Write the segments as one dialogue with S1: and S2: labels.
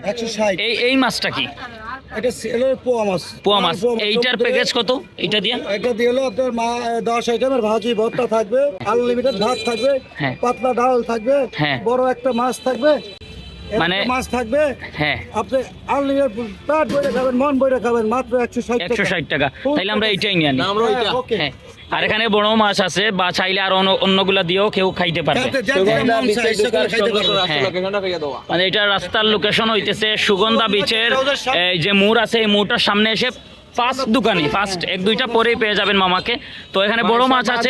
S1: 160।
S2: এই মাছটা কি?
S1: এটা হলো পোয়া মাছ।
S2: পোয়া মাছ। এইটার প্যাকেজ কত? এটা দিয়ে
S1: এটা দিয়ে হলো আপনার 10 আইটেমের ভাজি ভর্তা থাকবে, আনলিমিটেড ভাত থাকবে,
S2: হ্যাঁ।
S1: পাতলা ডাল থাকবে,
S2: হ্যাঁ।
S1: বড় একটা মাছ থাকবে,
S2: মানে
S1: মাছ থাকবে।
S2: হ্যাঁ,
S1: আপনি আনলিমিটেড পেট ভরে খাবেন, মন ভরে খাবেন, মাত্র 160 টাকা।
S2: 160 টাকা। তাইলে আমরা এইটাই নিয়ে আনি।
S1: ওকে।
S2: হ্যাঁ, আর এখানে বড় মাছ আছে, বা চাইলে আর অন্যগুলা দিয়েও কেউ খাইতে পারবে। মানে এটা রাস্তার লোকেশন হইতেছে সুগন্ধা বিচের এই যে মোড় আছে, এই মোড়টার সামনে এসে ফার্স্ট দোকানি, ফার্স্ট 1-2টা পরেই পেয়ে যাবেন মামাকে। তো এখানে বড় মাছ আছে,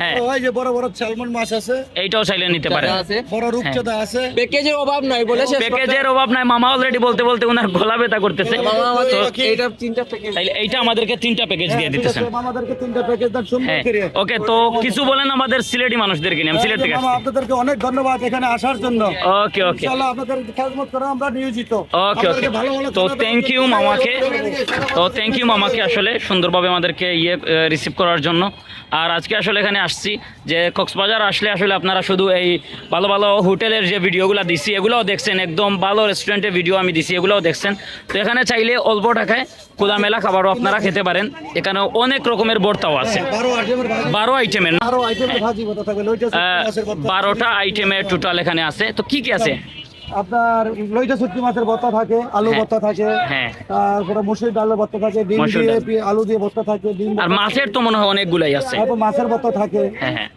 S2: হ্যাঁ,
S1: ওই যে বড় বড় স্যালমন মাছ আছে,
S2: এইটাও চাইলে নিতে পারেন।
S1: বড় রূপচাঁদা আছে।
S3: প্যাকেজের অভাব নাই বলে
S2: প্যাকেজের অভাব নাই। মামা অলরেডি বলতে বলতে ওনার গলা ব্যথা করতেছে। তো
S3: এইটা 3টা প্যাকেজ,
S2: তাইলে এইটা আমাদেরকে 3টা প্যাকেজ দিয়ে দিতেছেন।
S1: আমাদেরকে 3টা প্যাকেজ দেন সুন্দর
S2: হ্যাঁ,
S1: করে।
S2: ওকে। তো কিছু বলেন আমাদের সিলেটি মানুষদেরকে নিয়ে। আমি সিলেট থেকে
S1: মামা,
S2: আসছি।
S1: আপনাদেরকে অনেক ধন্যবাদ এখানে আসার জন্য।
S2: ওকে ওকে
S1: ইনশাআল্লাহ আপনাদের খেদমত করে আমরা নিয়োজিত।
S2: ওকে ওকে। তো থ্যাংক ইউ মামাকে, আসলে সুন্দরভাবে আমাদেরকে রিসিভ করার জন্য। আর আজকে আসলে এখানে আসছি যে কক্সবাজার আসলে আসলে আপনারা শুধু এই ভালো ভালো হোটেলের যে ভিডিওগুলো দিছি এগুলোও দেখছেন, একদম ভালো রেস্টুরেন্টের ভিডিও আমি দিছি এগুলোও দেখছেন। তো এখানে চাইলে অল্প টাকায় খোলামেলা খাবারও আপনারা খেতে পারেন। এখানে অনেক রকমের ভর্তাও আছে, 12 আইটেমের, 12টা আইটেমের টোটাল এখানে আছে। তো কি কি আছে?
S1: আপনার লইটা শুটকি মাছের ভর্তা থাকে, আলু ভর্তা থাকে,
S2: হ্যাঁ,
S1: তারপরে মুসুর ডালের ভর্তা থাকে, ডিম দিয়ে আলু দিয়ে ভর্তা থাকে, ডিম
S2: আর মাছের তো মনে হয় অনেকগুলাই আছে।
S1: তারপর মাছের ভর্তা থাকে।
S2: হ্যাঁ হ্যাঁ।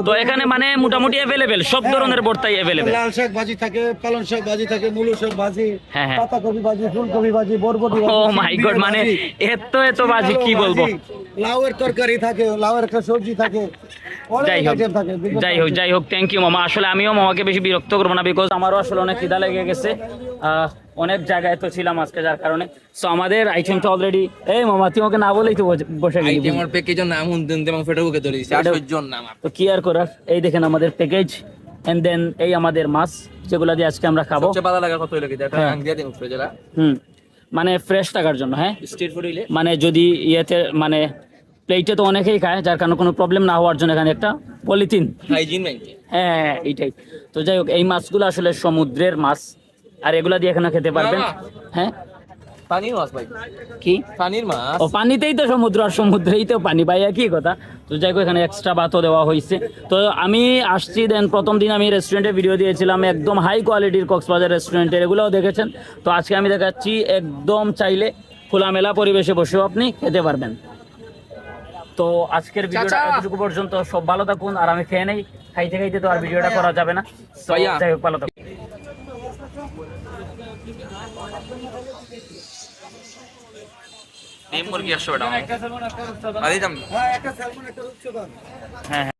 S2: তো এখানে মানে মোটামুটি অ্যাভেলেবেল, সব ধরনের ভর্তাই অ্যাভেলেবেল।
S1: লাল শাক ভাজি থাকে, পালং শাক ভাজি থাকে, মূলো শাক ভাজি,
S2: হ্যাঁ, হ্যাঁ।
S1: পাতাকপি ভাজি, ফুলকপি ভাজি, বরবটি ভাজি।
S2: ও মাই গড, মানে এত ভাজি কি বলবো।
S1: লাউয়ের তরকারি থাকে, লাউয়ের একটা সবজি থাকে,
S2: যাই হোক থ্যাংক ইউ মামা। আসলে আমিও মামাকে বেশি বিরক্ত করবো না, বিকজ আমারও আসলে অনেক খিদা লেগে গেছে। অনেক জায়গায় তো ছিলাম আজকে, যার কারণে। সো আমাদের আইটেমটা অলরেডি, এই মামা তুই ওকে না বলেই তো বসে গেলি।
S3: আইটেমের প্যাকেজের নাম শুনতে এবং ফেটে বুকে ধরে দিয়েছি, আশ্চর্যর নাম।
S2: তো কি আর করার, এই দেখেন আমাদের প্যাকেজ, এন্ড দেন এই আমাদের মাছ যেগুলো দিয়ে আজকে আমরা খাবো।
S3: সবচেয়ে ভালো লাগা কত হলো কি এটা আংদিয়া দিন উপরে যারা
S2: মানে ফ্রেশ টাকার জন্য। হ্যাঁ,
S3: স্ট্রিট ফুড হইলে
S2: মানে যদি ইয়েতে মানে প্লেটে তো অনেকেই খায়, যার কারণে কোনো প্রবলেম না হওয়ার জন্য এখানে একটা পলিথিন,
S3: হাইজিন মেইনটেইন।
S2: হ্যাঁ এইটাই। তো যাই হোক, এই মাছগুলো আসলে সমুদ্রের মাছ, আর এগুলা দিয়ে এখানে খেতে পারবেন। হ্যাঁ,
S3: পানির মাছ ভাই,
S2: কি
S3: পানির মাছ?
S2: ও পানিতেই তো সমুদ্র, আর সমুদ্রেই তো পানি ভাই, একই কথা। তো যাই হোক, এখানে এক্সট্রা ভাতও দেওয়া হয়েছে। তো আমি আসছি, দেন প্রথম দিন আমি রেস্টুরেন্টে ভিডিও দিয়েছিলাম, একদম হাই কোয়ালিটির কক্সবাজার রেস্টুরেন্টের, এগুলোও দেখেছেন। তো আজকে আমি দেখাচ্ছি একদম চাইলে খোলামেলা পরিবেশে বসেও আপনি খেতে পারবেন। তো আজকের ভিডিওটা এতটুকু পর্যন্ত। সব ভালো থাকুন, আর আমি খেয়ে নেই, খাইতে খাইতে তো আর ভিডিওটা করা যাবে না। যাই হোক, ভালো থাকুন।
S3: ডিম মুরগি 100 টাকা।
S1: হ্যাঁ, একটা স্যালমন, একটা রূপচাঁদা।
S2: হ্যাঁ।